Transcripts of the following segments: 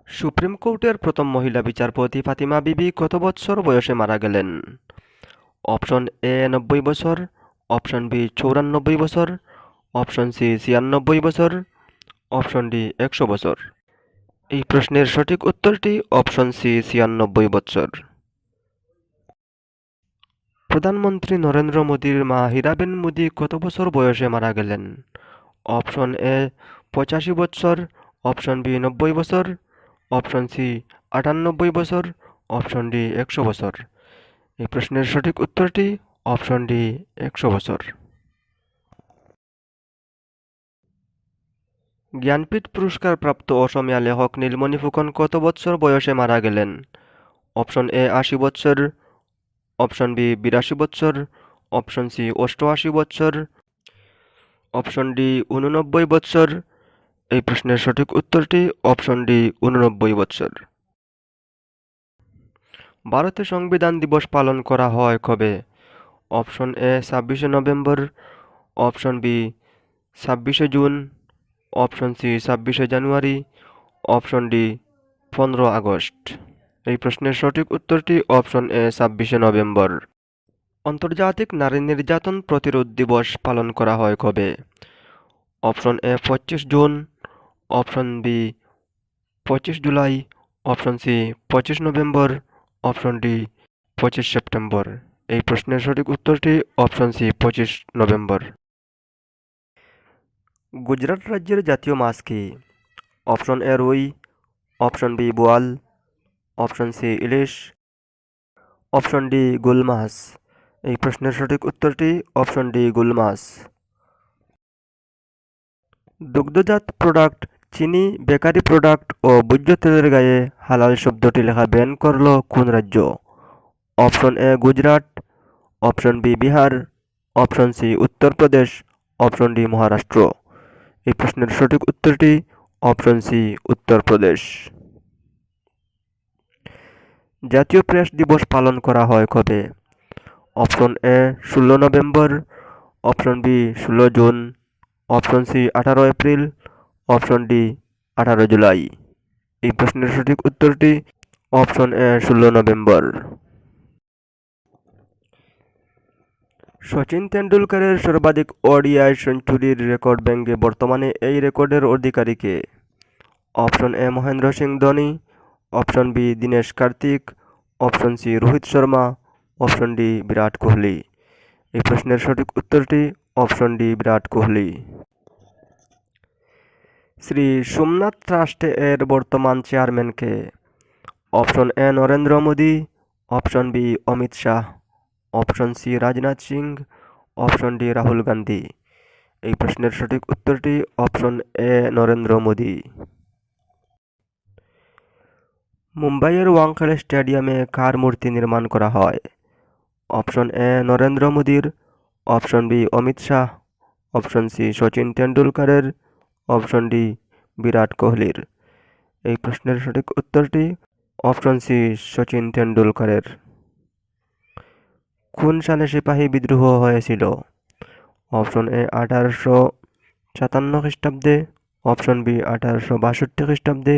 Supreme কোর্টের প্রথম মহিলা বিচারপতি ফাতিমা বিবি কত বৎসর বয়সে মারা গেলেন? অপশন এ ৯০ বছর, অপশন বি ৯৪ বছর, অপশন সি ৯৬ বছর, অপশন ডি ১০০ বছর। এই প্রশ্নের সঠিক উত্তরটি অপশন সি ৯৬ বছর। প্রধানমন্ত্রী নরেন্দ্র মোদীর মা হীরাবেন মোদী কত বছর বয়সে মারা গেলেন? অপশন এ ৮৫ বছর, অপশন বি ৯০ বছর, অপশন সি ৯৮ বছর, অপশন ডি ১০০ বছর। এই প্রশ্নের সঠিক উত্তরটি অপশন ডি ১০০ বছর। জ্ঞানপীঠ পুরস্কার প্রাপ্ত অসমীয়া লেখক নীলমণি ফুকন কত বছর বয়সে মারা গেলেন? অপশন এ ৮০ বছর, অপশন বি ৮২ বছর, অপশন সি ৮৮ বছর, অপশন ডি ৮৯ বছর। এই প্রশ্নের সঠিক উত্তরটি অপশন ডি ৮৯ বছর। ভারতে সংবিধান দিবস পালন করা হয় কবে? অপশন এ ২৬শে নভেম্বর, অপশন বি ২৬শে জুন, অপশন সি ২৬শে জানুয়ারি, অপশন ডি ১৫ আগস্ট। এই প্রশ্নের সঠিক উত্তরটি অপশন এ ২৬শে নভেম্বর। আন্তর্জাতিক নারী নির্যাতন প্রতিরোধ দিবস পালন করা হয় কবে? Option A ২৫ June, option B ২৫ July, option C ২৫ November, option D ২৫ September. এই প্রশ্নের সঠিক উত্তরটি অপশন সি ২৫ নভেম্বর। গুজরাট রাজ্যের জাতীয় মাছ কি? অপশন এ রুই, অপশন বি বোয়াল, অপশন সি ইলিশ, অপশন ডি গুল মাছ। এই প্রশ্নের সঠিক উত্তরটি অপশন ডি গুল মাছ। দুগ্ধজাত প্রোডাক্ট, চিনি, বেকারি প্রোডাক্ট ও ভোজ্য তেলের গায়ে হালাল শব্দটি লেখা ব্যান করল কোন রাজ্য? Option A Gujarat, option B Bihar, option C Uttar Pradesh, option D Maharashtra. এই প্রশ্নের সঠিক উত্তরটি অপশন সি উত্তরপ্রদেশ। জাতীয় প্রেস দিবস পালন করা হয় কবে? Option A ১৬ November, option B ১৬ June, option C ১৮ April, option D ১৮ July. এই প্রশ্নের সঠিক উত্তরটি অপশন এ ১৬ নভেম্বর। সচিন তেন্ডুলকরের সর্বাধিক ওডিআই সেঞ্চুরির রেকর্ড ভেঙে বর্তমানে এই রেকর্ডের অধিকারী কে? Option A Mahendra Singh Dhoni, option B Dinesh Karthik, option C Rohit Sharma, option D Virat Kohli. এই প্রশ্নের সঠিক উত্তরটি option D Virat Kohli. Shri Somnath trust এর বর্তমান চেয়ারম্যান কে? Option A Narendra Modi, option B Amit Shah, option C Rajnath Singh, option D Rahul Gandhi. এই প্রশ্নের সঠিক উত্তরটি অপশন এ নরেন্দ্র মোদী। মুম্বাইয়ের ওয়াংখেড়ে স্টেডিয়ামে কার মূর্তি নির্মাণ করা হয়? অপশন এ নরেন্দ্র মোদীর, option B Amit Shah, option C Sachin তেন্ডুলকরের, অপশন ডি বিরাট কোহলির। এই প্রশ্নের সঠিক উত্তরটি অপশন সি সচিন তেন্ডুলকরের। কোন সালে সিপাহী বিদ্রোহ হয়েছিল? অপশন এ ১৮৫৭ খ্রিস্টাব্দে, অপশন বি ১৮৬২ খ্রিস্টাব্দে,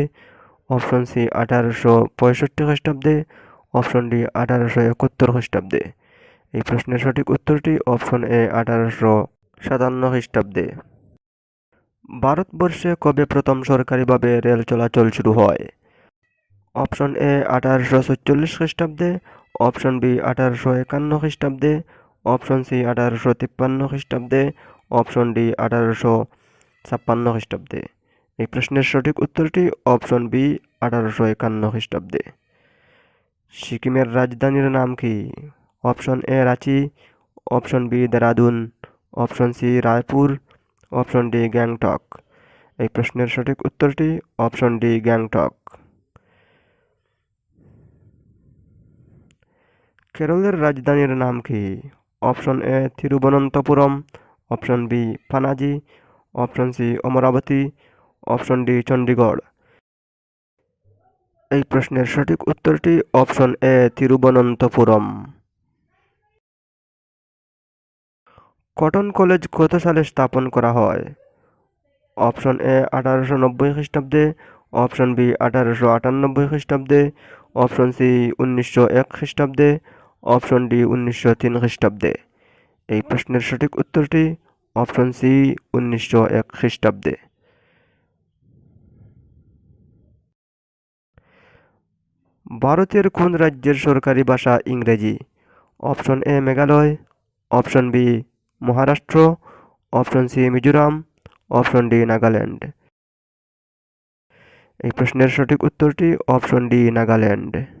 অপশন সি ১৮৬৫ খ্রিস্টাব্দে, অপশন ডি ১৮৭১ খ্রিস্টাব্দে। এই প্রশ্নের সঠিক উত্তরটি অপশন এ ১৮৫৭ খ্রিস্টাব্দে। ভারতবর্ষে কবে প্রথম সরকারিভাবে রেল চলাচল শুরু হয়? অপশন এ ১৮৪৬ খ্রিস্টাব্দে, অপশন বি ১৮৫১ খ্রিস্টাব্দে, অপশন সি ১৮৫৩ খ্রিস্টাব্দে, অপশন ডি ১৮৫৬ খ্রিস্টাব্দে। এই প্রশ্নের সঠিক উত্তরটি অপশন বি ১৮৫১ খ্রিস্টাব্দে। সিকিমের রাজধানীর নাম কি? Option A Ranchi, option B Dehradun, option C Raipur, option D Gangtok. এই প্রশ্নের সঠিক উত্তরটি অপশন ডি গ্যাংটক। কেরলের রাজধানীর নাম কি? Option A Thiruvananthapuram, option B Panaji, option C Amaravati, option D Chandigarh. এই প্রশ্নের সঠিক উত্তরটি option A Thiruvananthapuram. Cotton College কত সালে স্থাপন করা হয়? অপশন এ ১৮৯০ খ্রিস্টাব্দে, অপশন বি 1898 খ্রিস্টাব্দে, অপশন সি 1901 খ্রিস্টাব্দে, অপশন ডি 1903 খ্রিস্টাব্দে। এই প্রশ্নের সঠিক উত্তরটি অপশন সি 1901 খ্রিস্টাব্দে। ভারতের কোন রাজ্যের সরকারি ভাষা ইংরেজি? Option A Meghalaya, option B Maharashtra, option C Mizoram, option D Nagaland. এই প্রশ্নের সঠিক উত্তরটি অপশন ডি নাগাল্যান্ড।